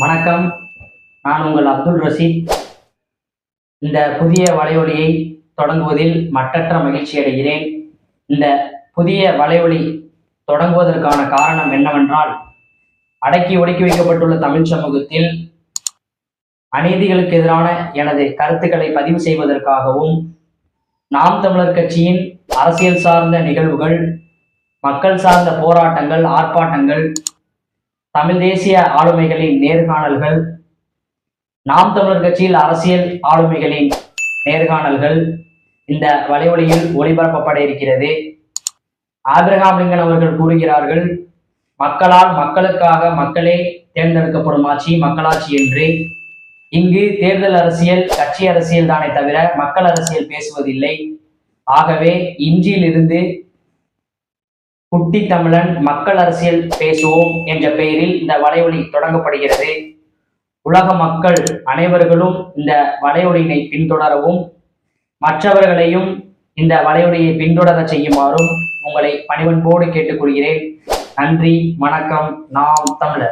வணக்கம். நான் உங்கள் அப்துல் ரஷீத். இந்த புதிய வலையொலியை தொடங்குவதில் மட்டற்ற மகிழ்ச்சி அடைகிறேன். இந்த புதிய வலையொலி தொடங்குவதற்கான காரணம் என்னவென்றால், அடக்கி ஒடுக்கி வைக்கப்பட்டுள்ள தமிழ் சமூகத்தில் அநீதிகளுக்கு எதிரான எனது கருத்துக்களை பதிவு செய்வதற்காகவும், நாம் தமிழர் கட்சியின் அரசியல் சார்ந்த நிகழ்வுகள், மக்கள் சார்ந்த போராட்டங்கள், ஆர்ப்பாட்டங்கள், தமிழ் தேசிய ஆளுமைகளின் நேர்காணல்கள், நாம் தமிழர் கட்சியில் அரசியல் ஆளுமைகளின் நேர்காணல்கள் இந்த வலைவலியில் ஒளிபரப்பப்பட இருக்கிறது. ஆபிரகாம் லிங்கன் அவர்கள் கூறுகிறார்கள், மக்களால் மக்களுக்காக மக்களே தேர்ந்தெடுக்கப்படும் ஆட்சி மக்களாட்சி என்று. இங்கு தேர்தல் அரசியல், கட்சி அரசியல் தானே தவிர மக்கள் அரசியல் பேசுவதில்லை. ஆகவே இன்றிலிருந்து குட்டி தமிழன் மக்கள் அரசியல் பேசுவோம் என்ற பெயரில் இந்த வலைவலி தொடங்கப்படுகிறது. உலக மக்கள் அனைவர்களும் இந்த வலைவலியினை பின்தொடரவும், மற்றவர்களையும் இந்த வலைவலியை பின்தொடர செய்யுமாறும் உங்களை பணிவன்போடு கேட்டுக்கொள்கிறேன். நன்றி, வணக்கம். நாம் தமிழர்.